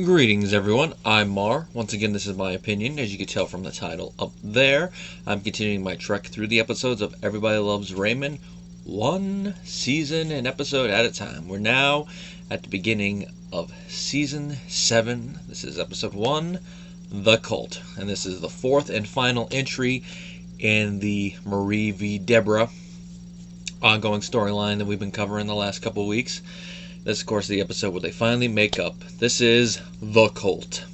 Greetings everyone, I'm Mar. Once again, this is my opinion, as you can tell from the title up there. I'm continuing my trek through the episodes of Everybody Loves Raymond, one season and episode at a time. We're now at the beginning of Season 7. This is Episode 1, The Cult. And this is the fourth and final entry in the Marie v. Debra ongoing storyline that we've been covering the last couple of weeks. This, of course, is the episode where they finally make up. This is The Cult.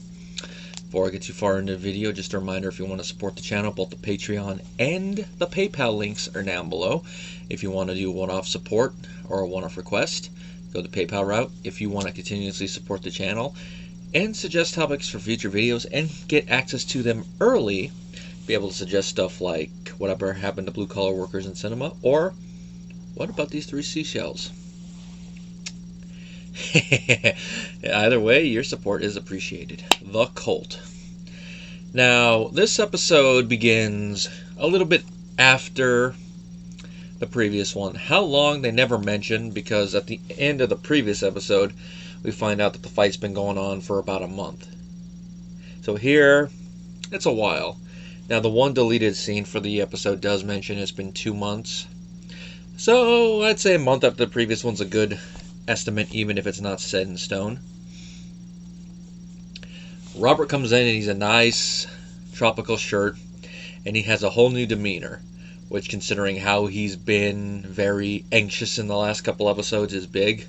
Before I get too far into the video, just a reminder, if you want to support the channel, both the Patreon and the PayPal links are down below. If you want to do one-off support or a one-off request, go the PayPal route. If you want to continuously support the channel and suggest topics for future videos and get access to them early, be able to suggest stuff like whatever happened to blue-collar workers in cinema, or what about these 3 seashells? Either way, your support is appreciated. The Cult. Now, this episode begins a little bit after the previous one. How long, they never mention, because at the end of the previous episode, we find out that the fight's been going on for about a month. So here, it's a while. Now, the one deleted scene for the episode does mention it's been 2 months. So, I'd say a month after the previous one's a good estimate, even if it's not set in stone. Robert comes in and he's a nice tropical shirt, and he has a whole new demeanor, which, considering how he's been very anxious in the last couple episodes, is big.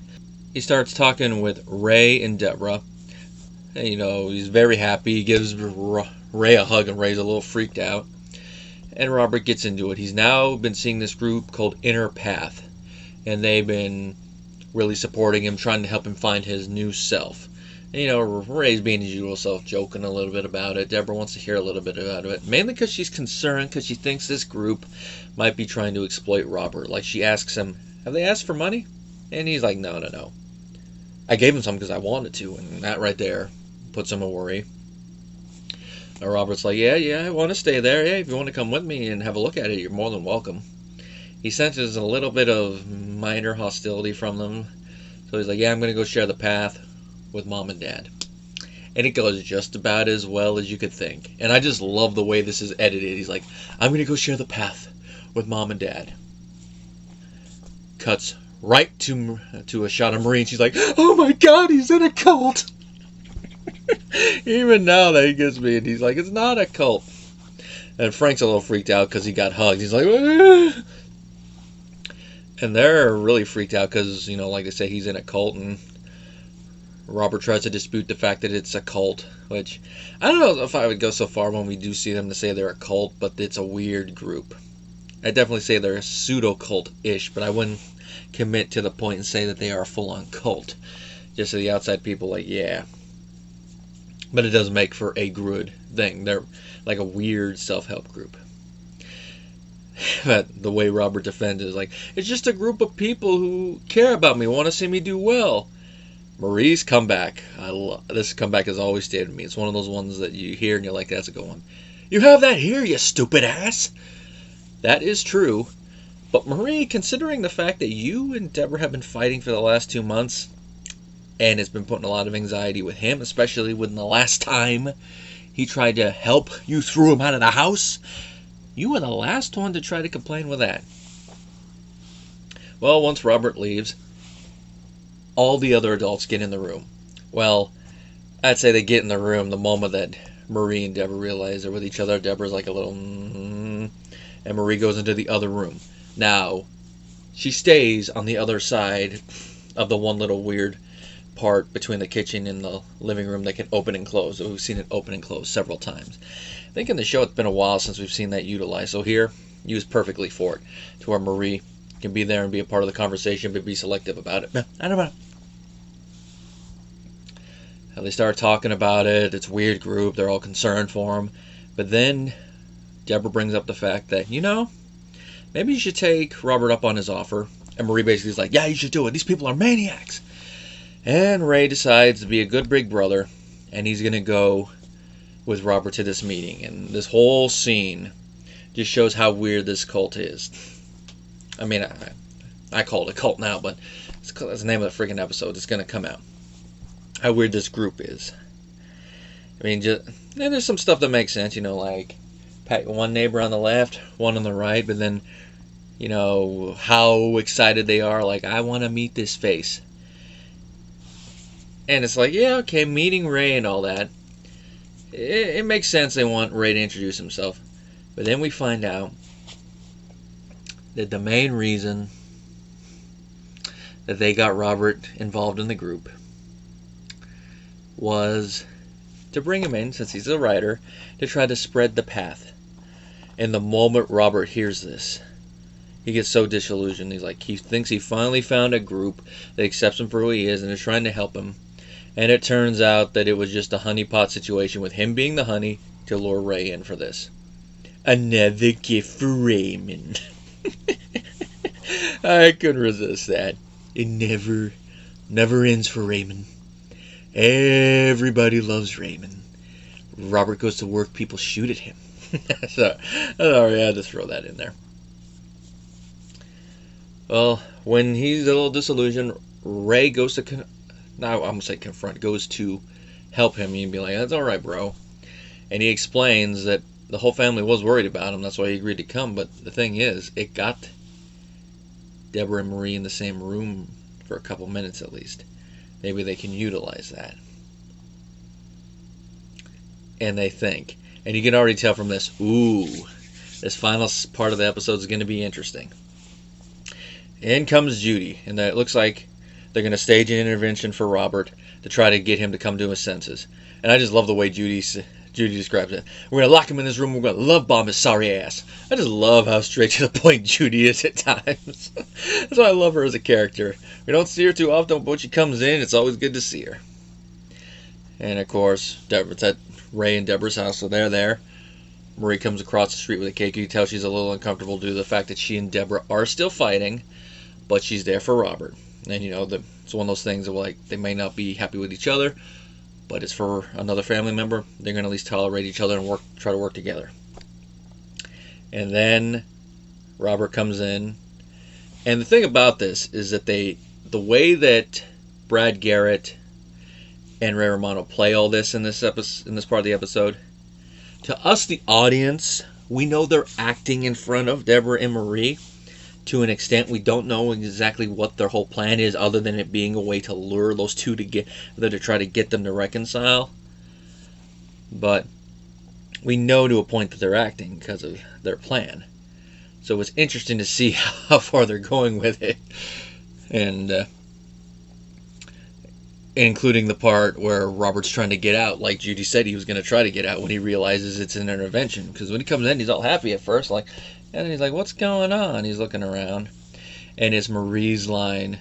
He starts talking with Ray and Debra, and, he's very happy. He gives Ray a hug, and Ray's a little freaked out, and Robert gets into it. He's now been seeing this group called Inner Path, and they've been really supporting him, trying to help him find his new self. And, Ray's being his usual self, joking a little bit about it. Debra wants to hear a little bit about it, mainly because she's concerned, because she thinks this group might be trying to exploit Robert. Like, she asks him, have they asked for money? And he's like, no. I gave him some because I wanted to, and that right there puts him a worry. And Robert's like, yeah, I want to stay there. Hey, if you want to come with me and have a look at it, you're more than welcome. He senses a little bit of minor hostility from them. So he's like, yeah, I'm going to go share the path with Mom and Dad. And it goes just about as well as you could think. And I just love the way this is edited. He's like, I'm going to go share the path with Mom and Dad. Cuts right to a shot of Marie, and she's like, oh my God, he's in a cult. Even now that he gets me, and he's like, it's not a cult. And Frank's a little freaked out because he got hugged. He's like, ah. And they're really freaked out because, like they say, he's in a cult, and Robert tries to dispute the fact that it's a cult, which I don't know if I would go so far when we do see them to say they're a cult, but it's a weird group. I'd definitely say they're a pseudo-cult-ish, but I wouldn't commit to the point and say that they are a full-on cult. Just so the outside people like, yeah. But it does make for a good thing. They're like a weird self-help group. But the way Robert defends it is like, it's just a group of people who care about me, want to see me do well. Marie's comeback. This comeback has always stayed with me. It's one of those ones that you hear and you're like, that's a good one. You have that here, you stupid ass. That is true. But Marie, considering the fact that you and Debra have been fighting for the last 2 months, and it's been putting a lot of anxiety with him, especially when the last time he tried to help, you threw him out of the house. You were the last one to try to complain with that. Well, once Robert leaves, all the other adults get in the room. Well, I'd say they get in the room the moment that Marie and Debra realize they're with each other. Debra's like a little, and Marie goes into the other room. Now, she stays on the other side of the one little weird part between the kitchen and the living room that can open and close. We've seen it open and close several times. I think in the show it's been a while since we've seen that utilized. So here, used perfectly for it, to where Marie can be there and be a part of the conversation, but be selective about it. I don't know. They start talking about it. It's a weird group. They're all concerned for him. But then Debra brings up the fact that, maybe you should take Robert up on his offer. And Marie basically is like, yeah, you should do it. These people are maniacs. And Ray decides to be a good big brother, and he's going to go with Robert to this meeting. And this whole scene just shows how weird this cult is. I mean, I call it a cult now, but that's the name of the freaking episode. It's going to come out. How weird this group is. I mean, there's some stuff that makes sense, like one neighbor on the left, one on the right, but then, how excited they are, like, I want to meet this face. And it's like, yeah, okay, meeting Ray and all that. It makes sense they want Ray to introduce himself. But then we find out that the main reason that they got Robert involved in the group was to bring him in, since he's a writer, to try to spread the path. And the moment Robert hears this, he gets so disillusioned. He thinks he finally found a group that accepts him for who he is and is trying to help him. And it turns out that it was just a honeypot situation with him being the honey to lure Ray in for this. Another gift for Raymond. I couldn't resist that. It never ends for Raymond. Everybody loves Raymond. Robert goes to work, people shoot at him. So, I had to throw that in there. Well, when he's a little disillusioned, Ray goes to goes to help him and be like, that's alright, bro. And he explains that the whole family was worried about him, that's why he agreed to come, but the thing is, it got Debra and Marie in the same room for a couple minutes at least. Maybe they can utilize that. And they think. And you can already tell from this, this final part of the episode is going to be interesting. In comes Judy, and it looks like they're going to stage an intervention for Robert to try to get him to come to his senses. And I just love the way Judy describes it. We're going to lock him in his room, we're going to love bomb his sorry ass. I just love how straight to the point Judy is at times. That's why I love her as a character. We don't see her too often, but when she comes in, it's always good to see her. And of course, it's at Ray and Deborah's house, so they're there. Marie comes across the street with a cake. You can tell she's a little uncomfortable due to the fact that she and Debra are still fighting, but she's there for Robert. And it's one of those things where they may not be happy with each other, but it's for another family member. They're going to at least tolerate each other and try to work together. And then Robert comes in. And the thing about this is that the way that Brad Garrett and Ray Romano play all this in this part of the episode, to us, the audience, we know they're acting in front of Debra and Marie. To an extent, we don't know exactly what their whole plan is, other than it being a way to lure those two to try to get them to reconcile. But we know to a point that they're acting because of their plan. So it's interesting to see how far they're going with it, and including the part where Robert's trying to get out, like Judy said he was going to try to get out when he realizes it's an intervention. Because when he comes in, he's all happy at first, and then he's like, what's going on? He's looking around. And it's Marie's line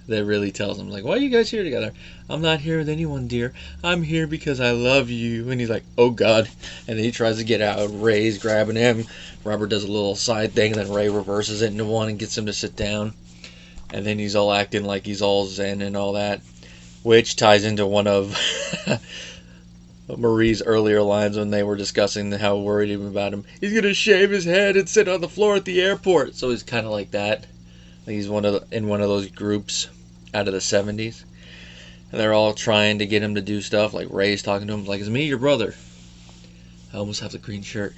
that really tells him, why are you guys here together? I'm not here with anyone, dear. I'm here because I love you. And he's like, oh, God. And then he tries to get out. Ray's grabbing him. Robert does a little side thing, and then Ray reverses it into one and gets him to sit down. And then he's all acting like he's all zen and all that, which ties into one of Marie's earlier lines when they were discussing how worried he was about him. He's going to shave his head and sit on the floor at the airport. So he's kind of like that. He's in one of those groups out of the 70s. And they're all trying to get him to do stuff. Like Ray's talking to him. It's me, your brother. I almost have the green shirt.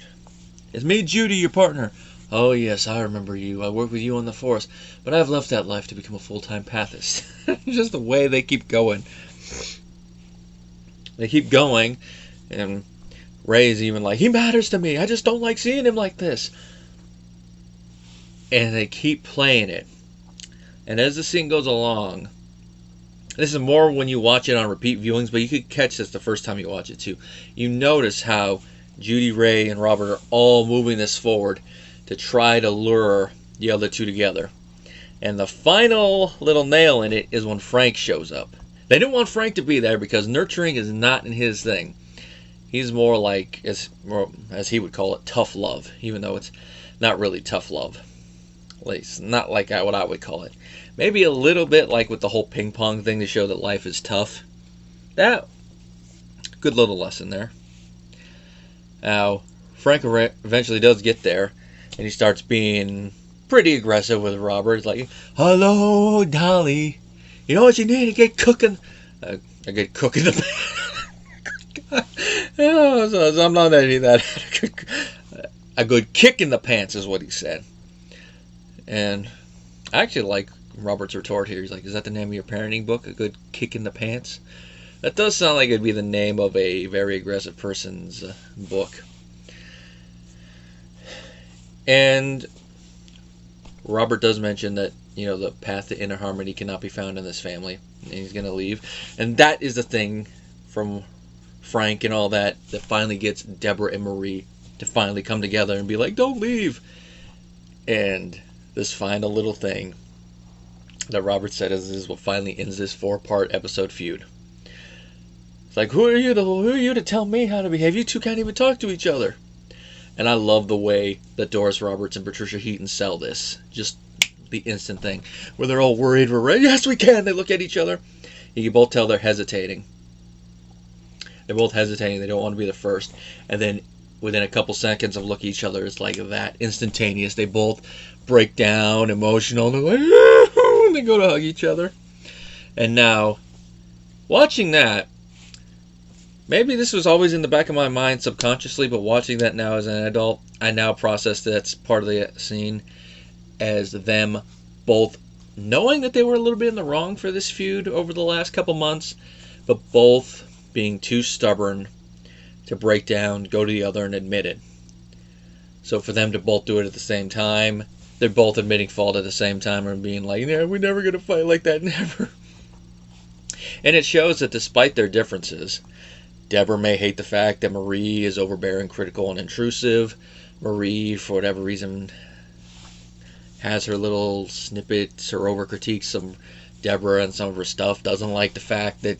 It's me, Judy, your partner. Oh, yes, I remember you. I worked with you on the force. But I've left that life to become a full-time pathist. Just the way they keep going. They keep going, and Ray's even like, he matters to me. I just don't like seeing him like this. And they keep playing it. And as the scene goes along, this is more when you watch it on repeat viewings, but you could catch this the first time you watch it too. You notice how Judy, Ray, and Robert are all moving this forward to try to lure the other two together. And the final little nail in it is when Frank shows up. They didn't want Frank to be there because nurturing is not in his thing. He's more like, as he would call it, tough love, even though it's not really tough love. At least, not like what I would call it. Maybe a little bit like with the whole ping pong thing to show that life is tough. That, good little lesson there. Now, Frank eventually does get there, and he starts being pretty aggressive with Robert. He's like, hello, Dolly. You know what you need to get cooking? I get cooking. Oh, so I'm not any that. A good kick in the pants is what he said. And I actually like Robert's retort here. He's like, is that the name of your parenting book? A good kick in the pants? That does sound like it'd be the name of a very aggressive person's book. And Robert does mention that, the path to inner harmony cannot be found in this family. And he's going to leave. And that is the thing from Frank and all that finally gets Debra and Marie to finally come together and be like, don't leave. And this final little thing that Robert said is what finally ends this 4-part episode feud. It's like, who are you to tell me how to behave? You two can't even talk to each other. And I love the way that Doris Roberts and Patricia Heaton sell this. Just the instant thing. Where they're all worried. We're ready. Yes, we can. They look at each other. You can both tell they're hesitating. They're both hesitating. They don't want to be the first. And then within a couple seconds of looking at each other, it's like that. Instantaneous. They both break down, emotional. And they're like, and they go to hug each other. And now, watching that, maybe this was always in the back of my mind subconsciously, but watching that now as an adult, I now process that's part of the scene as them both knowing that they were a little bit in the wrong for this feud over the last couple months, but both being too stubborn to break down, go to the other, and admit it. So for them to both do it at the same time, they're both admitting fault at the same time and being like, yeah, we're never going to fight like that, never. And it shows that despite their differences, Debra may hate the fact that Marie is overbearing, critical, and intrusive. Marie, for whatever reason, has her little snippets or over-critiques of Debra and some of her stuff. Doesn't like the fact that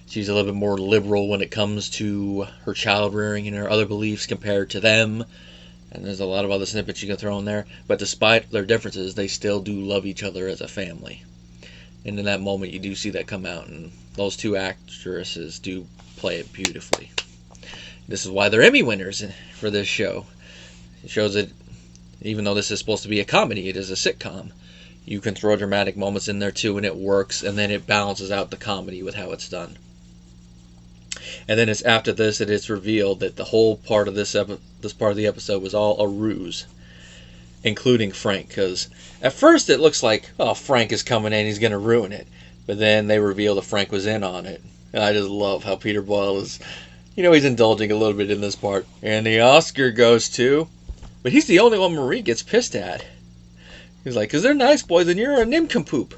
she's a little bit more liberal when it comes to her child rearing and her other beliefs compared to them. And there's a lot of other snippets you can throw in there. But despite their differences, they still do love each other as a family. And in that moment, you do see that come out. And those two actresses do play it beautifully. This is why they're Emmy winners for this show. It shows that even though this is supposed to be a comedy, it is a sitcom. You can throw dramatic moments in there too, and it works, and then it balances out the comedy with how it's done. And then it's after this that it's revealed that the whole part of this part of the episode was all a ruse, including Frank. Because at first it looks like, oh, Frank is coming in, he's going to ruin it. But then they reveal that Frank was in on it. And I just love how Peter Boyle is, he's indulging a little bit in this part. And the Oscar goes to, but he's the only one Marie gets pissed at. He's like, because they're nice boys and you're a nincompoop.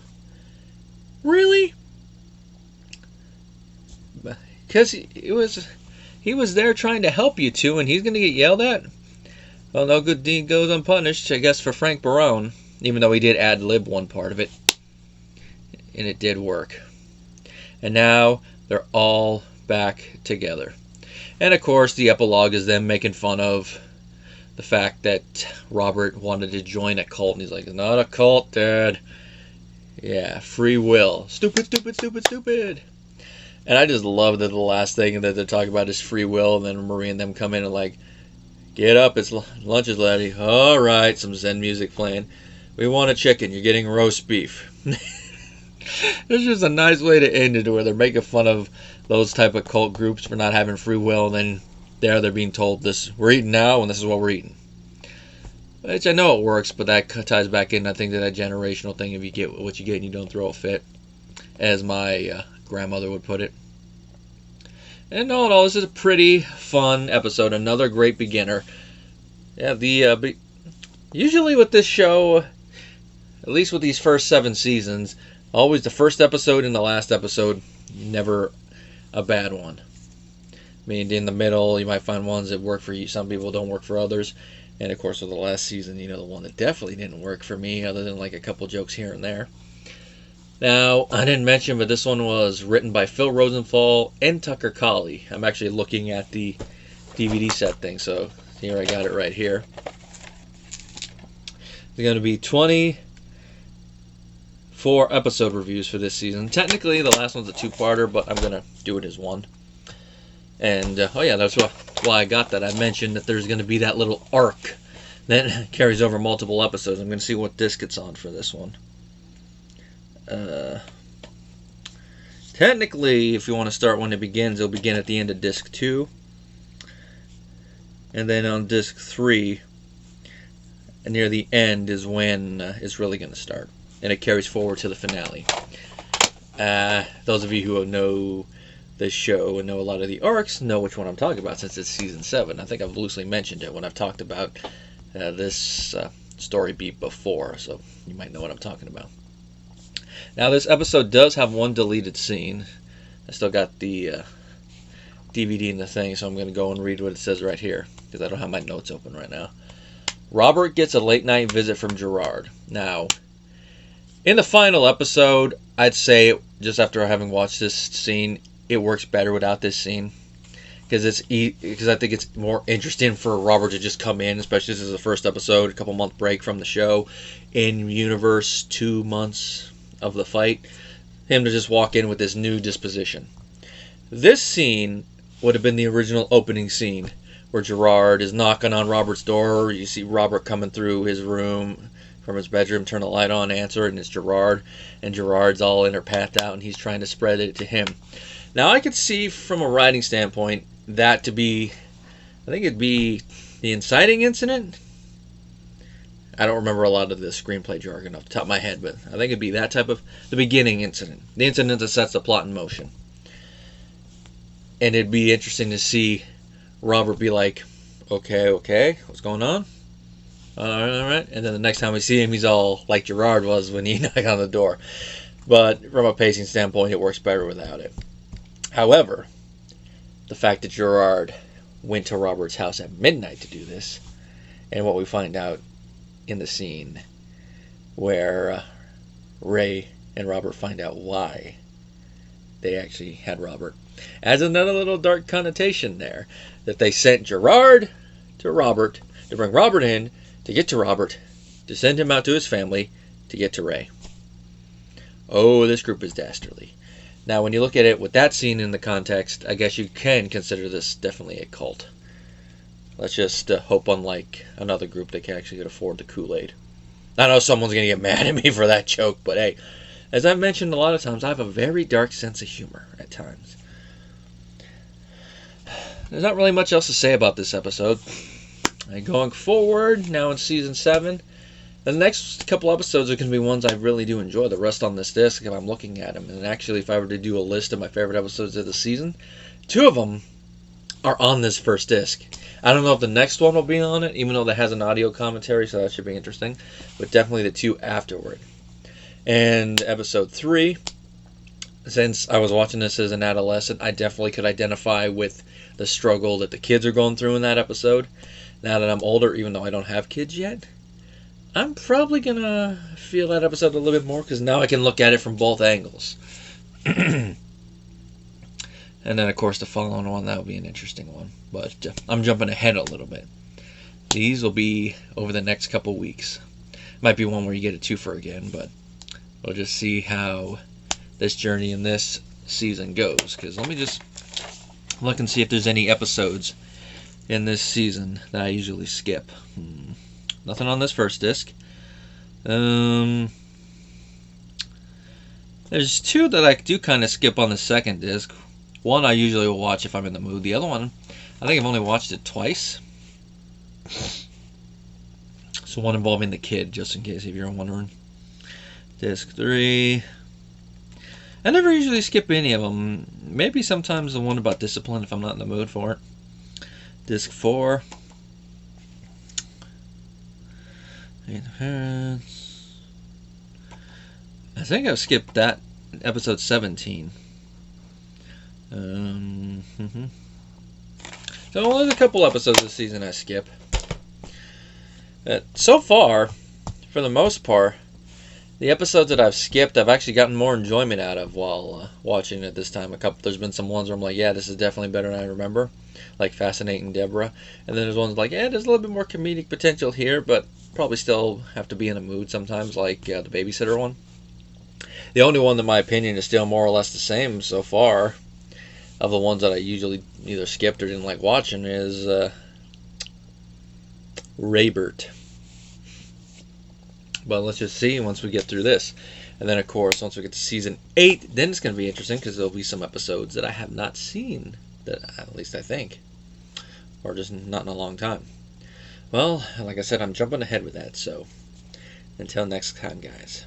Really? Because he was there trying to help you two and he's going to get yelled at? Well, no good deed goes unpunished, I guess, for Frank Barone. Even though he did ad-lib one part of it. And it did work. And now they're all back together. And of course, the epilogue is them making fun of the fact that Robert wanted to join a cult. And he's like, it's not a cult, Dad. Yeah, free will. Stupid, stupid, stupid, stupid. And I just love that the last thing that they're talking about is free will. And then Marie and them come in and like, get up, it's lunch is ready. All right, some Zen music playing. We want a chicken. You're getting roast beef. It's just a nice way to end it where they're making fun of those type of cult groups for not having free will. And then they're being told this, we're eating now and this is what we're eating. Which I know it works, but that ties back in, I think, to that generational thing. If you get what you get and you don't throw a fit, as my grandmother would put it. And all in all, this is a pretty fun episode. Another great beginner. Yeah, usually with this show, at least with these first 7 seasons, always the first episode and the last episode, never a bad one. I mean, in the middle, you might find ones that work for you. Some people don't work for others. And, of course, with the last season, the one that definitely didn't work for me, other than like a couple jokes here and there. Now, I didn't mention, but this one was written by Phil Rosenthal and Tucker Colley. I'm actually looking at the DVD set thing, so here I got it right here. There's going to be 24 episode reviews for this season. Technically, the last one's a 2-parter, but I'm going to do it as one. And, that's why I got that. I mentioned that there's going to be that little arc that carries over multiple episodes. I'm going to see what disc it's on for this one. Technically, if you want to start when it begins, it'll begin at the end of disc 2. And then on disc 3, near the end is when it's really going to start. And it carries forward to the finale. Those of you who know this show and know a lot of the arcs know which one I'm talking about, since it's season 7. I think I've loosely mentioned it when I've talked about this story beat before, so you might know what I'm talking about. Now, this episode does have one deleted scene. I still got the DVD in the thing, so I'm going to go and read what it says right here, because I don't have my notes open right now. Robert gets a late night visit from Gerard. Now, in the final episode, I'd say, just after having watched this scene, it works better without this scene. Because I think it's more interesting for Robert to just come in, especially this is the first episode, a couple month break from the show, in universe 2 months of the fight, him to just walk in with this new disposition. This scene would have been the original opening scene, where Gerard is knocking on Robert's door. You see Robert coming through his room from his bedroom, turn the light on, answer, and it's Gerard. And Gerard's all in her path out, and he's trying to spread it to him. Now, I could see from a writing standpoint that to be, I think it'd be the inciting incident. I don't remember a lot of the screenplay jargon off the top of my head, but I think it'd be that type of, the beginning incident. The incident that sets the plot in motion. And it'd be interesting to see Robert be like, okay, what's going on? Alright. And then the next time we see him, he's all like Gerard was when he knocked on the door. But from a pacing standpoint, it works better without it. However, the fact that Gerard went to Robert's house at midnight to do this, and what we find out in the scene where Ray and Robert find out why they actually had Robert, adds another little dark connotation there, that they sent Gerard to Robert to bring Robert in, to get to Robert, to send him out to his family, to get to Ray. Oh, this group is dastardly. Now, when you look at it with that scene in the context, I guess you can consider this definitely a cult. Let's just hope, unlike another group, they can actually afford the Kool-Aid. I know someone's going to get mad at me for that joke, but hey, as I've mentioned a lot of times, I have a very dark sense of humor at times. There's not really much else to say about this episode. Going forward, now in Season 7, the next couple episodes are going to be ones I really do enjoy. The rest on this disc, if I'm looking at them. And actually, if I were to do a list of my favorite episodes of the season, 2 of them are on this first disc. I don't know if the next one will be on it, even though that has an audio commentary, so that should be interesting. But definitely the 2 afterward. And episode 3, since I was watching this as an adolescent, I definitely could identify with the struggle that the kids are going through in that episode. Now that I'm older, even though I don't have kids yet, I'm probably going to feel that episode a little bit more, because now I can look at it from both angles. And then, of course, the following one, that will be an interesting one. But I'm jumping ahead a little bit. These will be over the next couple weeks. Might be one where you get a twofer again, but we'll just see how this journey in this season goes. Because let me just look and see if there's any episodes in this season that I usually skip. Nothing on this first disc. There's 2 that I do kind of skip on the second disc. One I usually will watch if I'm in the mood. The other one, I think I've only watched it twice. So one involving the kid, just in case if you're wondering. Disc 3. I never usually skip any of them. Maybe sometimes the one about discipline if I'm not in the mood for it. Disc 4. I think I've skipped that, episode 17. So there's a couple episodes this season I skip. So far, for the most part, the episodes that I've skipped, I've actually gotten more enjoyment out of while watching it this time. There's been some ones where I'm like, yeah, this is definitely better than I remember, like Fascinating Debra. And then there's ones like, yeah, there's a little bit more comedic potential here, but probably still have to be in a mood sometimes, like the babysitter one. The only one, in my opinion, is still more or less the same so far, of the ones that I usually either skipped or didn't like watching, is Raybert. But let's just see once we get through this. And then, of course, once we get to season 8, then it's going to be interesting because there'll be some episodes that I have not seen, that at least I think, or just not in a long time. Well, like I said, I'm jumping ahead with that, so until next time, guys.